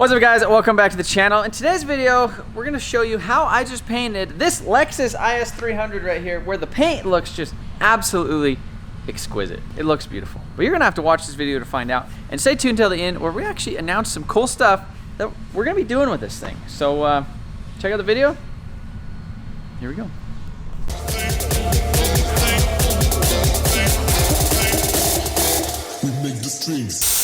What's up guys, welcome back to the channel. In today's video, we're gonna show you how I just painted this Lexus IS300 right here, where the paint looks just absolutely exquisite. It looks beautiful. But you're gonna have to watch this video to find out. And stay tuned till the end, where we actually announce some cool stuff that we're gonna be doing with this thing. So check out the video. Here we go. We make the streams.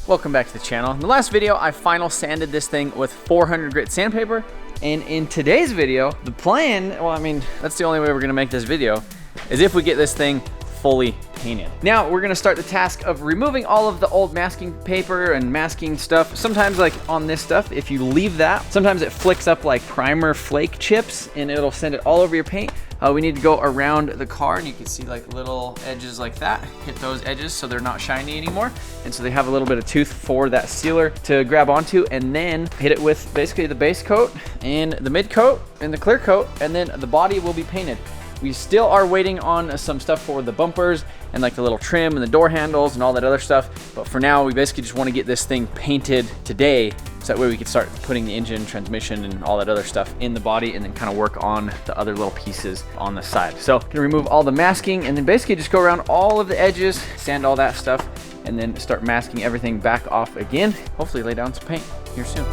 Welcome back to the channel. In the last video, I final sanded this thing with 400 grit sandpaper. And in today's video, the plan, well, I mean, that's the only way we're gonna make this video, is if we get this thing fully painted. Now, we're gonna start the task of removing all of the old masking paper and masking stuff. Sometimes like on this stuff, if you leave that, sometimes it flicks up like primer flake chips and it'll send it all over your paint. We need to go around the car and you can see like little edges like that. Hit those edges so they're not shiny anymore. And so they have a little bit of tooth for that sealer to grab onto, and then hit it with basically the base coat and the mid coat and the clear coat, and then the body will be painted. We still are waiting on some stuff for the bumpers and like the little trim and the door handles and all that other stuff. But for now, we basically just want to get this thing painted today, so that way we can start putting the engine, transmission, and all that other stuff in the body, and then kind of work on the other little pieces on the side. So gonna remove all the masking and then basically just go around all of the edges, sand all that stuff, and then start masking everything back off again. Hopefully lay down some paint here soon.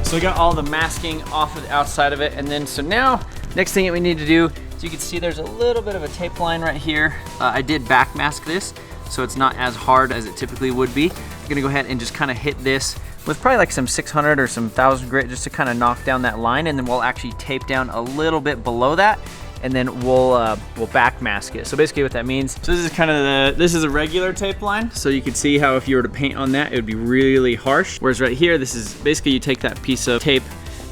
So we got all the masking off of the outside of it, and then so now, next thing that we need to do, so you can see there's a little bit of a tape line right here. I did back mask this, so it's not as hard as it typically would be. I'm gonna go ahead and just kind of hit this with probably like some 600 or some 1000 grit, just to kind of knock down that line, and then we'll actually tape down a little bit below that, and then we'll back mask it. So basically what that means, so this is kind of this is a regular tape line. So you can see how if you were to paint on that, it would be really harsh. Whereas right here, this is basically you take that piece of tape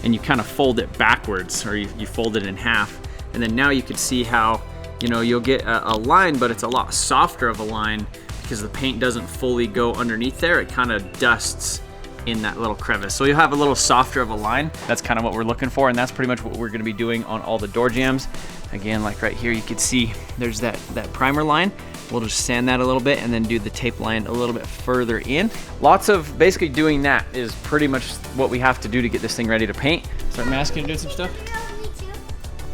and you kind of fold it backwards, or you fold it in half. And then now you can see how, you know, you'll get a line, but it's a lot softer of a line because the paint doesn't fully go underneath there. It kind of dusts in that little crevice. So you'll have a little softer of a line. That's kind of what we're looking for, and that's pretty much what we're gonna be doing on all the door jambs. Again, like right here, you can see there's that primer line. We'll just sand that a little bit and then do the tape line a little bit further in. Lots of basically doing that is pretty much what we have to do to get this thing ready to paint. Start masking and doing some stuff?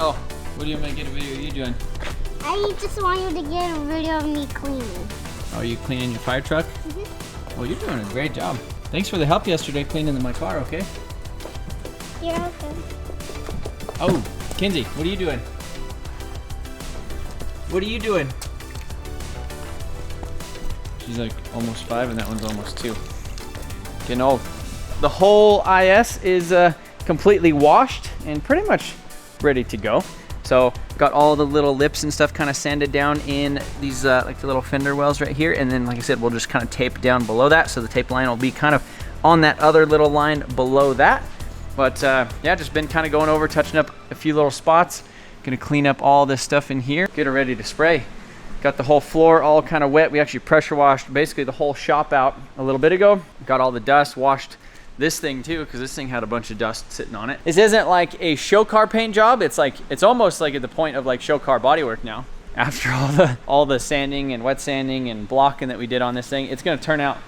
Oh, what do you want me to get a video of you doing? I just want you to get a video of me cleaning. Oh, are you cleaning your fire truck? Mm-hmm. Well, you're doing a great job. Thanks for the help yesterday cleaning my car, okay? You're welcome. Oh, Kinsey, what are you doing? What are you doing? She's like almost 5 and that one's almost 2. Getting old. The whole IS is completely washed and pretty much ready to go. So got all the little lips and stuff kind of sanded down in these like the little fender wells right here, and then like I said, we'll just kind of tape down below that, so the tape line will be kind of on that other little line below that. But yeah, just been kind of going over, touching up a few little spots. Gonna clean up all this stuff in here, get it ready to spray. Got the whole floor all kind of wet. We actually pressure washed basically the whole shop out a little bit ago. Got all the dust, washed this thing too, because this thing had a bunch of dust sitting on it. This isn't like a show car paint job. It's like, it's almost like at the point of like show car bodywork now. After all the sanding and wet sanding and blocking that we did on this thing, it's gonna turn out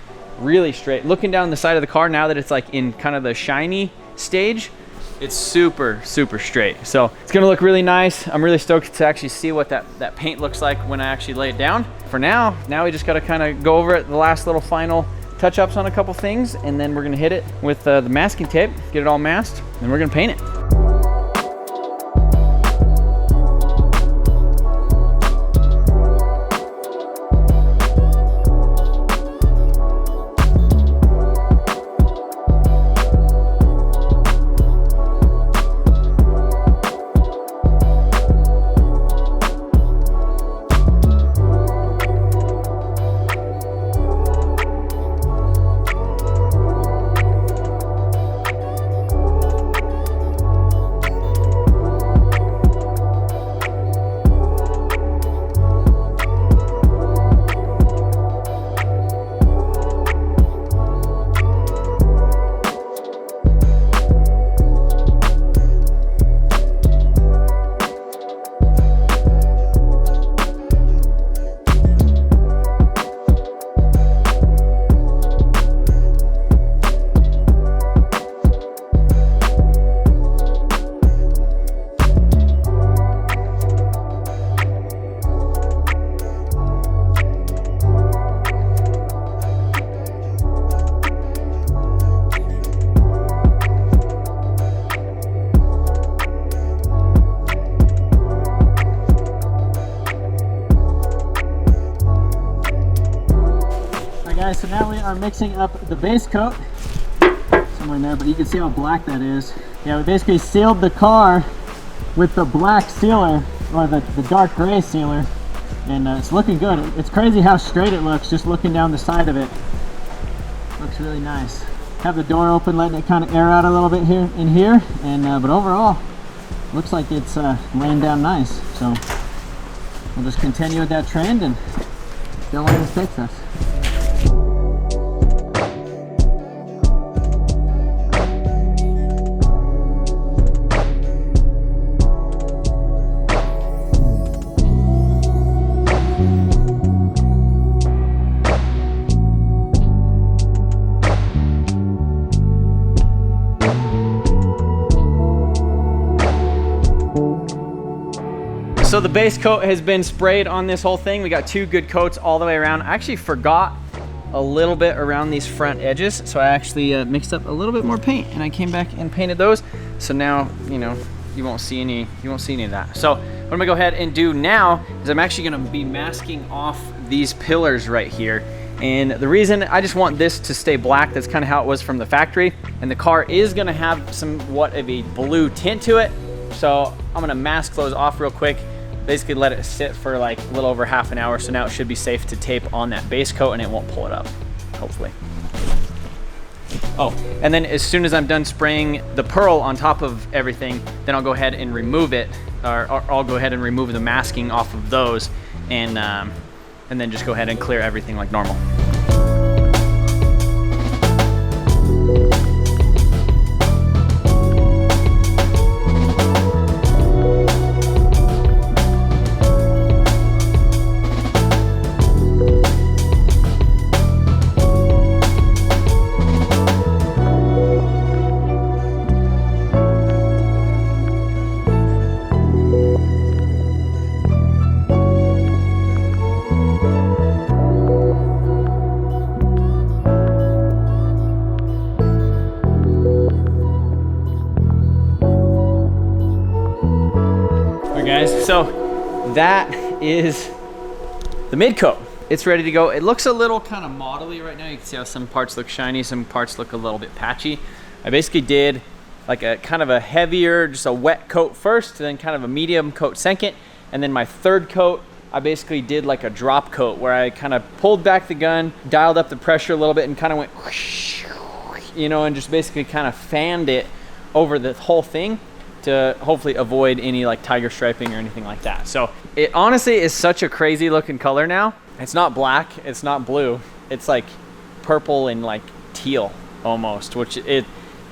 really straight. Looking down the side of the car now that it's like in kind of the shiny stage, it's super straight. So it's gonna look really nice. I'm really stoked to actually see what that paint looks like when I actually lay it down. For now we just gotta kind of go over it, the last little final touch-ups on a couple things, and then we're gonna hit it with the masking tape, get it all masked, and we're gonna paint it. are mixing up the base coat somewhere in there, but you can see how black that is. Yeah, we basically sealed the car with the black sealer, or the dark gray sealer, and it's looking good. It's crazy how straight it looks just looking down the side of it. Looks really nice. Have the door open, letting it kind of air out a little bit here in here, and but overall looks like it's laying down nice. So we'll just continue with that trend and go where this takes us. So the base coat has been sprayed on this whole thing. We got 2 good coats all the way around. I actually forgot a little bit around these front edges, so I actually mixed up a little bit more paint, and I came back and painted those. So now, you know, you won't see any of that. So what I'm gonna go ahead and do now is I'm actually gonna be masking off these pillars right here. And the reason, I just want this to stay black. That's kind of how it was from the factory. And the car is gonna have somewhat of a blue tint to it. So I'm gonna mask those off real quick. Basically let it sit for like a little over half an hour. So now it should be safe to tape on that base coat and it won't pull it up, hopefully. Oh, and then as soon as I'm done spraying the pearl on top of everything, then I'll go ahead and remove it, or I'll go ahead and remove the masking off of those, and then just go ahead and clear everything like normal. So that is the mid coat. It's ready to go. It looks a little kind of modelly right now. You can see how some parts look shiny, some parts look a little bit patchy. I basically did like a kind of a heavier, just a wet coat first, then kind of a medium coat second, and then my third coat, I basically did like a drop coat where I kind of pulled back the gun, dialed up the pressure a little bit, and kind of went, you know, and just basically kind of fanned it over the whole thing to hopefully avoid any like tiger striping or anything like that. So it honestly is such a crazy looking color now. It's not black, it's not blue. It's like purple and like teal almost, which it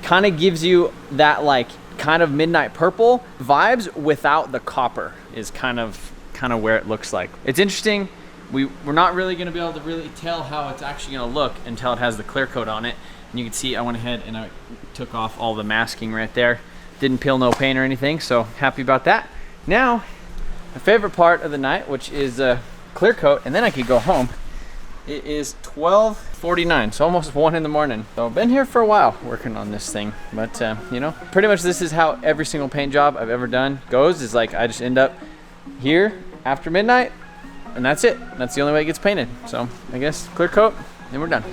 kind of gives you that like kind of midnight purple vibes without the copper is kind of where it looks like. It's interesting. We're not really gonna be able to really tell how it's actually gonna look until it has the clear coat on it. And you can see I went ahead and I took off all the masking right there. Didn't peel no paint or anything, so happy about that. Now, my favorite part of the night, which is clear coat, and then I could go home. It is 12:49, so almost 1 in the morning. So I've been here for a while working on this thing, but you know, pretty much this is how every single paint job I've ever done goes, is like I just end up here after midnight, and that's it. That's the only way it gets painted. So I guess clear coat, and we're done.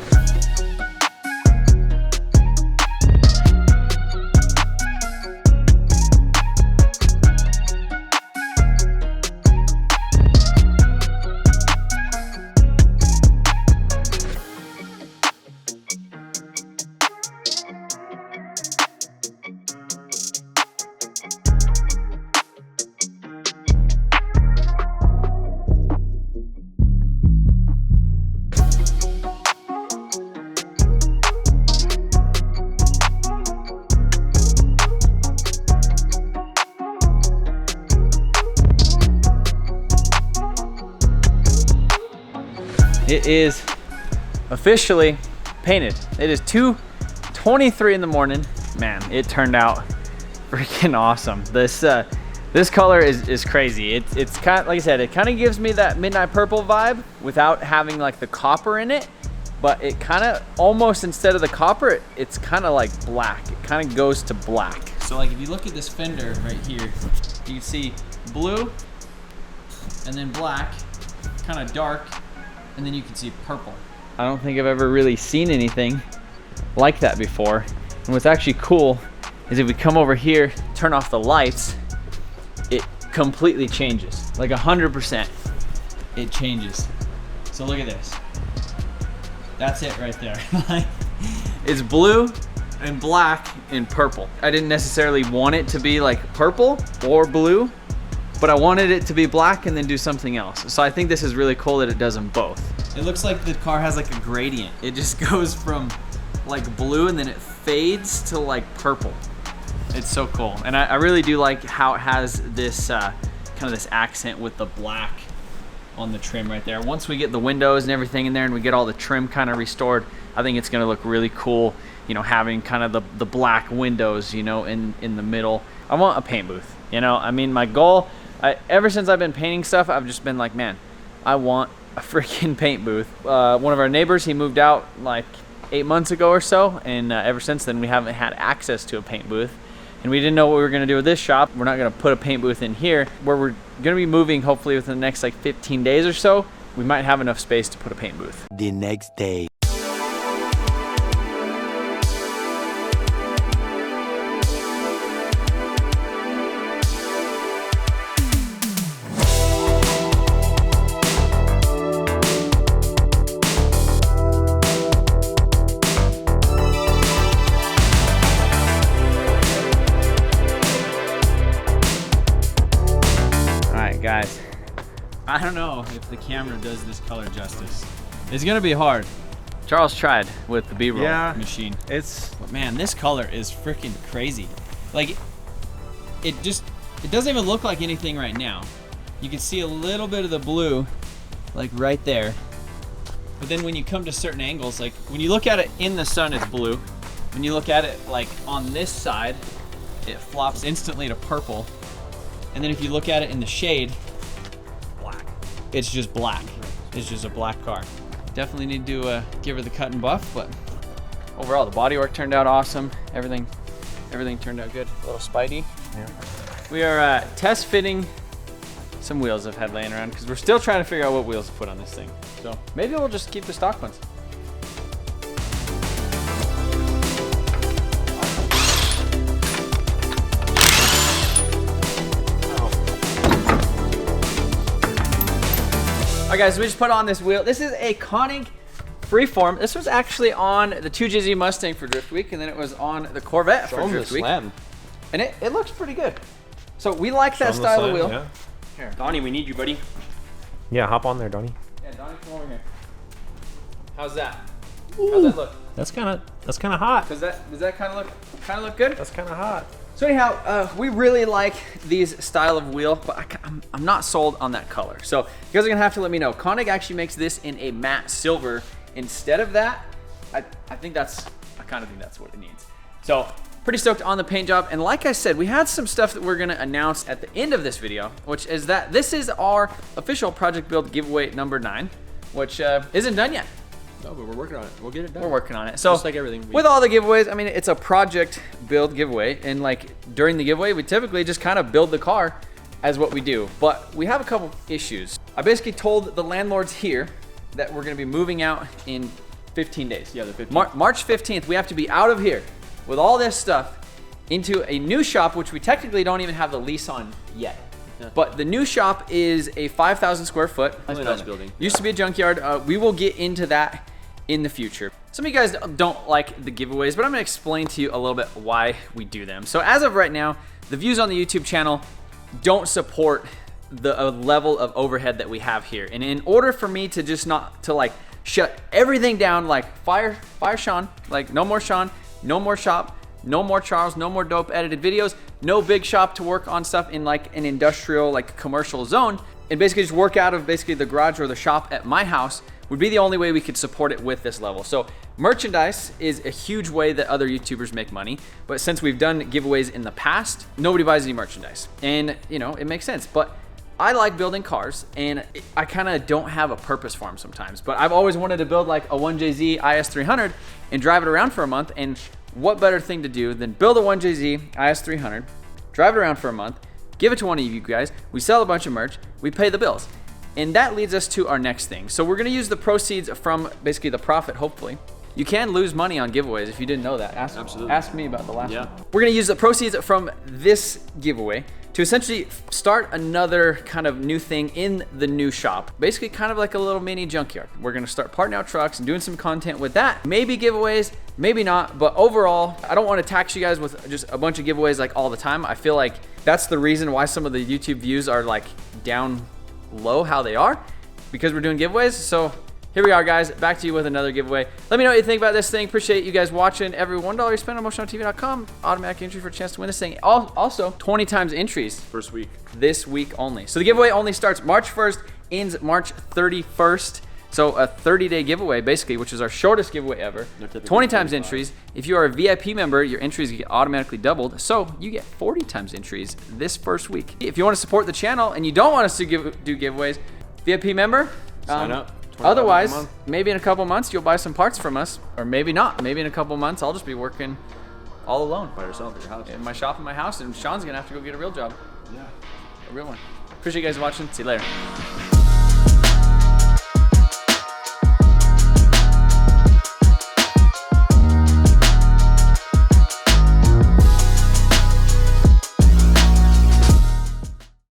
It is officially painted. It is 2:23 in the morning. Man, it turned out freaking awesome. This color is crazy. It's kind of, like I said, it kind of gives me that midnight purple vibe without having like the copper in it, but it kind of almost, instead of the copper, it's kind of like black. It kind of goes to black. So like if you look at this fender right here, you can see blue and then black, kind of dark, and then you can see purple. I don't think I've ever really seen anything like that before. And what's actually cool is if we come over here, turn off the lights, it completely changes. Like 100%, it changes. So look at this. That's it right there. It's blue and black and purple. I didn't necessarily want it to be like purple or blue, but I wanted it to be black and then do something else. So I think this is really cool that it does them both. It looks like the car has like a gradient. It just goes from like blue and then it fades to like purple. It's so cool. And I really do like how it has this kind of this accent with the black on the trim right there. Once we get the windows and everything in there and we get all the trim kind of restored, I think it's gonna look really cool, you know, having kind of the black windows, you know, in the middle. I want a paint booth, you know. I mean, my goal, ever since I've been painting stuff, I've just been like, man, I want a freaking paint booth. One of our neighbors, he moved out like 8 months ago or so, and ever since then we haven't had access to a paint booth. And we didn't know what we were gonna do with this shop. We're not gonna put a paint booth in here. Where we're gonna be moving hopefully within the next like 15 days or so, we might have enough space to put a paint booth. The next day. Guys, I don't know if the camera does this color justice. It's gonna be hard. Charles tried with the B-roll machine. But man, this color is freaking crazy. Like, it doesn't even look like anything right now. You can see a little bit of the blue, like right there. But then when you come to certain angles, like when you look at it in the sun, it's blue. When you look at it like on this side, it flops instantly to purple. And then if you look at it in the shade, black. It's just black. It's just a black car. Definitely need to give her the cut and buff, but overall the bodywork turned out awesome. Everything turned out good. A little Spidey. Yeah. We are test fitting some wheels I've had laying around because we're still trying to figure out what wheels to put on this thing. So maybe we'll just keep the stock ones. All right, guys, we just put on this wheel. This is a Koenig Freeform. This was actually on the 2JZ Mustang for Drift Week, and then it was on the Corvette for Drift Week. And it looks pretty good. So we like that style of wheel. Yeah. Here. Donnie, we need you, buddy. Yeah, hop on there, Donnie. Yeah, Donnie, come over here. How's that? How's that look? That's kind of hot. Does that kind of look good? That's kind of hot. So anyhow, we really like these style of wheel, but I'm not sold on that color. So you guys are gonna have to let me know. Koenig actually makes this in a matte silver instead of that. I kind of think that's what it needs. So pretty stoked on the paint job. And like I said, we had some stuff that we're gonna announce at the end of this video, which is that this is our official Project Build giveaway number 9, which isn't done yet. No, but we're working on it. We'll get it done. We're working on it. So just like everything. With all the giveaways, I mean, it's a Project Build giveaway. And like during the giveaway, we typically just kind of build the car as what we do. But we have a couple issues. I basically told the landlords here that we're gonna be moving out in 15 days. Yeah, the 15th. March 15th, we have to be out of here with all this stuff into a new shop, which we technically don't even have the lease on yet. Yeah. But the new shop is a 5,000 square foot really nice building. Used to be a junkyard. We will get into that in the future. Some of you guys don't like the giveaways, but I'm gonna explain to you a little bit why we do them. So as of right now, the views on the YouTube channel don't support the level of overhead that we have here. And in order for me to just not to like shut everything down, like fire Sean, like no more Sean, no more shop, no more Charles, no more dope edited videos, no big shop to work on stuff in like an industrial, like commercial zone, and basically just work out of basically the garage or the shop at my house would be the only way we could support it with this level. So merchandise is a huge way that other YouTubers make money, but since we've done giveaways in the past, nobody buys any merchandise. And you know, it makes sense, but I like building cars and I kind of don't have a purpose for them sometimes, but I've always wanted to build like a 1JZ IS300 and drive it around for a month. And what better thing to do than build a 1JZ IS300, drive it around for a month, give it to one of you guys, we sell a bunch of merch, we pay the bills. And that leads us to our next thing. So we're gonna use the proceeds from basically the profit, hopefully. You can lose money on giveaways if you didn't know that. Ask me about the last one. We're gonna use the proceeds from this giveaway to essentially start another kind of new thing in the new shop. Basically kind of like a little mini junkyard. We're gonna start parting out trucks and doing some content with that. Maybe giveaways, maybe not, but overall, I don't wanna tax you guys with just a bunch of giveaways like all the time. I feel like that's the reason why some of the YouTube views are like down low how they are, because we're doing giveaways. So here we are, guys, back to you with another giveaway. Let me know what you think about this thing. Appreciate you guys watching. Every $1 you spend on motionontv.com, automatic entry for a chance to win this thing. Also, 20 times entries. First week. This week only. So the giveaway only starts March 1st, ends March 31st. So a 30-day giveaway, basically, which is our shortest giveaway ever. 20 times entries. If you are a VIP member, your entries get automatically doubled. So you get 40 times entries this first week. If you want to support the channel and you don't want us to do giveaways, VIP member, Sign up. Otherwise, maybe in a couple months you'll buy some parts from us, or maybe not. Maybe in a couple months I'll just be working all alone By yourself at your house. in my shop in my house, and Sean's gonna have to go get a real job. Yeah, a real one. Appreciate you guys watching. See you later.